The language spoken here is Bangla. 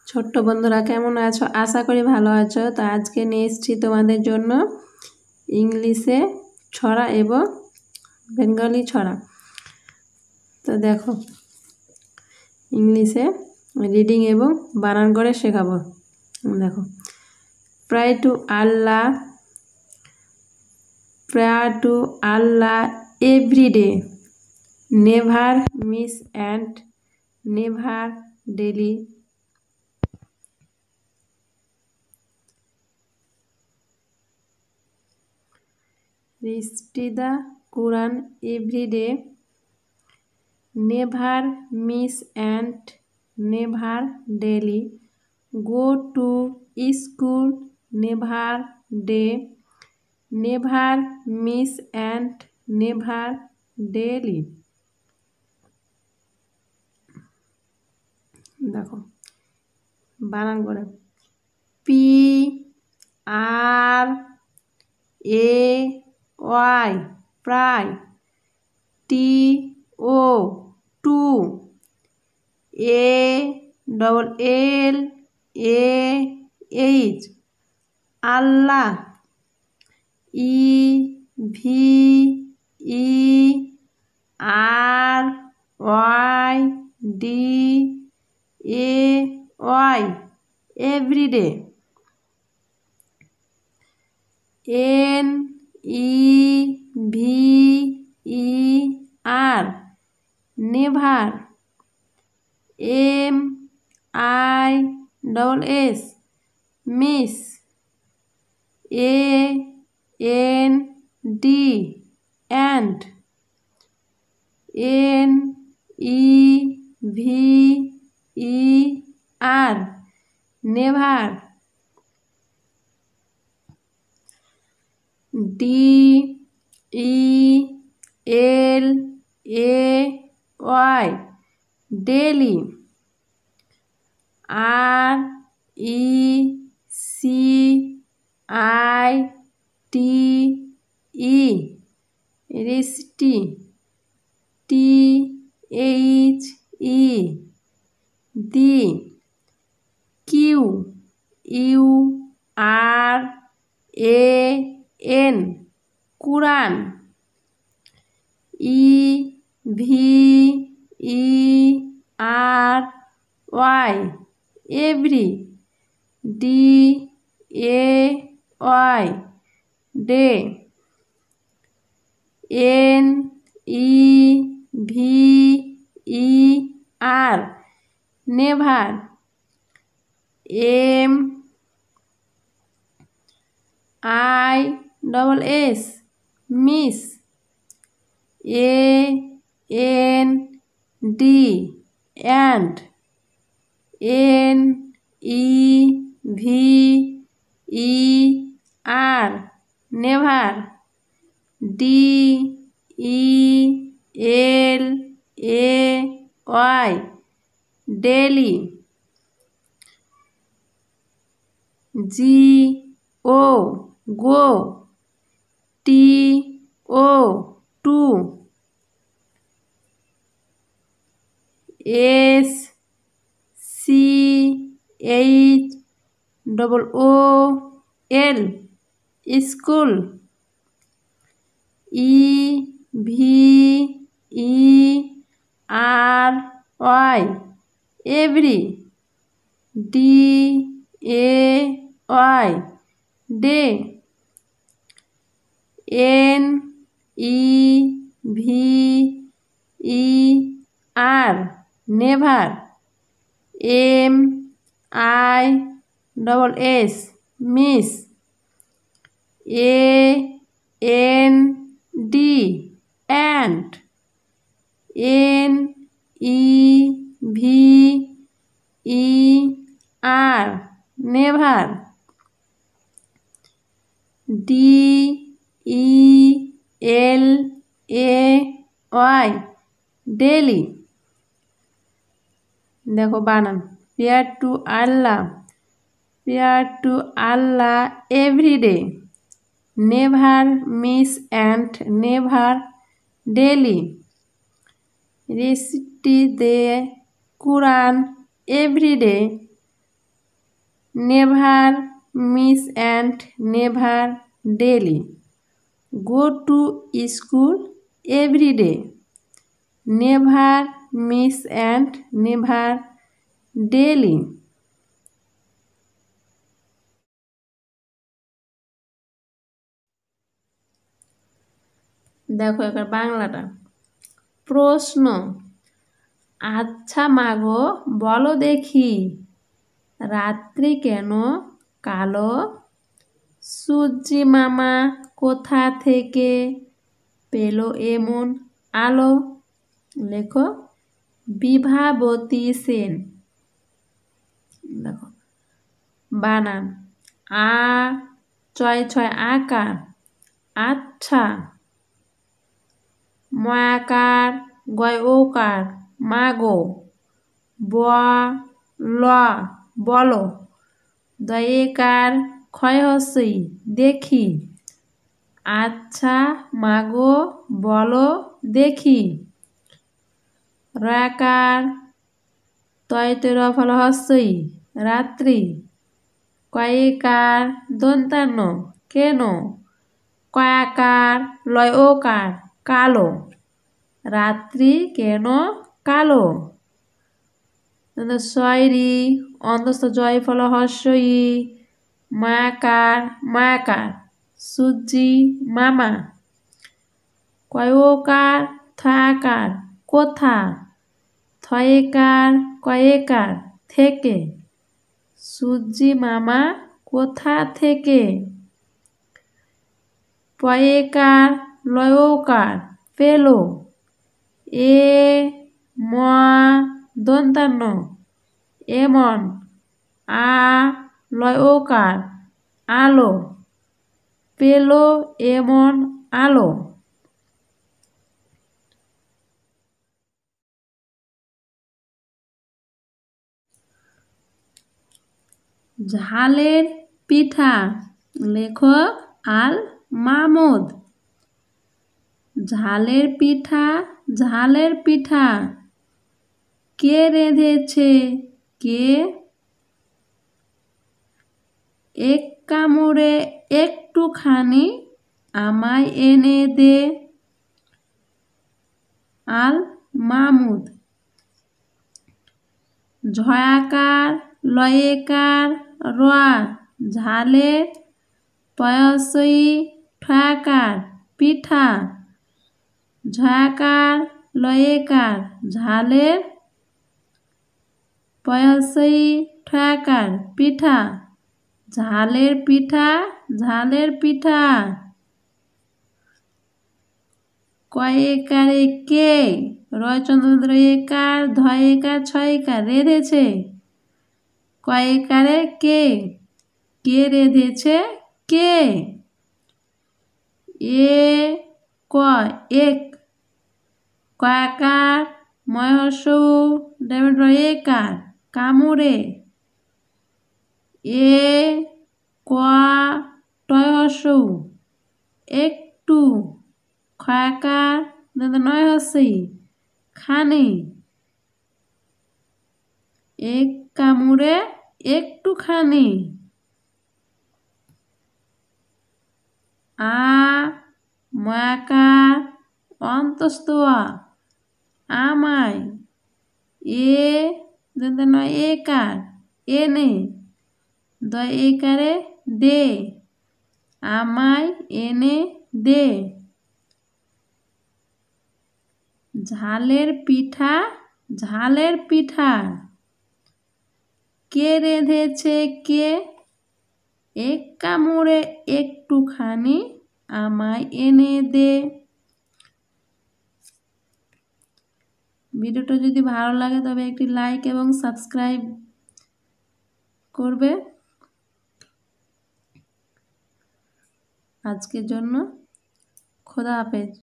ছোট্ট বন্ধুরা কেমন আছো? আশা করি ভালো আছো। তো আজকে নিয়ে এসেছি তোমাদের জন্য ইংলিশে ছড়া এবং বেঙ্গলি ছড়া। তো দেখো, ইংলিশে রিডিং এবং বানান করে শেখাবো। দেখো, pray to Allah everyday, never miss and never delay, recite the Quran every day, never miss and never daily, go to school never day, never miss and never daily। দেখো বানান করে PRAY pray, TO to, ALLAH Allah, EVERYDAY everyday, NEVER never, MISS miss, AND and, NEVER never, DELAY daily, RECITE THE QURAN Quran, EVERY every, DAY day, NEVER never, MISS miss, AND and, NEVER never, DELAY daily, GO go, TO to, SCHOOL school, EVERY every, DAY day, NEVER never, MISS miss, AND and, NEVER never, DELAY daily। দেখো বানান, prayer to Allah everyday, never miss and never delay, recite the Quran everyday, never miss and never delay, go to school every day, never miss and never delay. দেখো এবার বাংলাটা। প্রশ্ন, আচ্ছা মাগো বলো দেখি, রাত্রি কেন কালো? সূর্যি মামা কোথা থেকে পেল এমন আলো? লেখো বিভাবতী সেন। দেখো বানান, আ ছয় ছয় আকার, আচ্ছা, ময়াকার গয় ওকার মাগো, ব ল বলো, দয়েকার ক্ষয় হস্যই দেখি, আচ্ছা মাগো বলো দেখি, রয়াকার তয়তের ফল হস্যই রাত্রি, কয়েকার দন্তান্ন কেন, কয়াকার লয় ওকার কালো, রাত্রি কেন কালো। শয়রি অন্তস্থ জয় ফল হস্যই, মায়াকার মায়াকার, সূর্যি মামা, কয়কার থয়াকার কোথা, থয়েকার কয়েকার থেকে, সূর্যি মামা কোথা থেকে, পয়েকার লয়কার পেল, এ ম দন্তান্ন এমন, আ লয়কার আলো, পেল এমন আলো। ঝালের পিঠা, লেখক আল মাহমুদ। ঝালের পিঠা ঝালের পিঠা, কে রেঁধেছে কে? এক কামড়ে একটুখানি আমায় এনে দে। আল মাহমুদ। ঝয়াকার লয়েকার রোয়া, ঝালের পয়সই ঠয়াকার পিঠা, ঝয়াকার লয়েকার ঝালের পয়সই ঠয়াকার পিঠা, ঝালের পিঠা ঝালের পিঠা। কয়েকারে কে, রয়চন্দ্র একার ধয়েকার ছয়কার রেঁধেছে, কয়েকারে কে, কে রেঁধেছে কে? এ ক এক, কয়াকার ময়হস্যৌ একার কামড়ে, এ ক টয়হস্যৌ একটু, খয়াকার নয় হস্যই খানি, এক কামড়ে একটুখানি, আ ময়াকার অন্তস্থ আমায়, এ নয় একার এনে, দয় একারে দে, আমায় এনে দে। ঝালের পিঠা ঝালের পিঠা, কে রেঁধেছে কে? এক কামড়ে একটুখানি আমায় এনে দে। ভিডিওটা যদি ভালো লাগে তবে একটি লাইক এবং সাবস্ক্রাইব করবে। আজকের জন্য খোদা হাফেজ।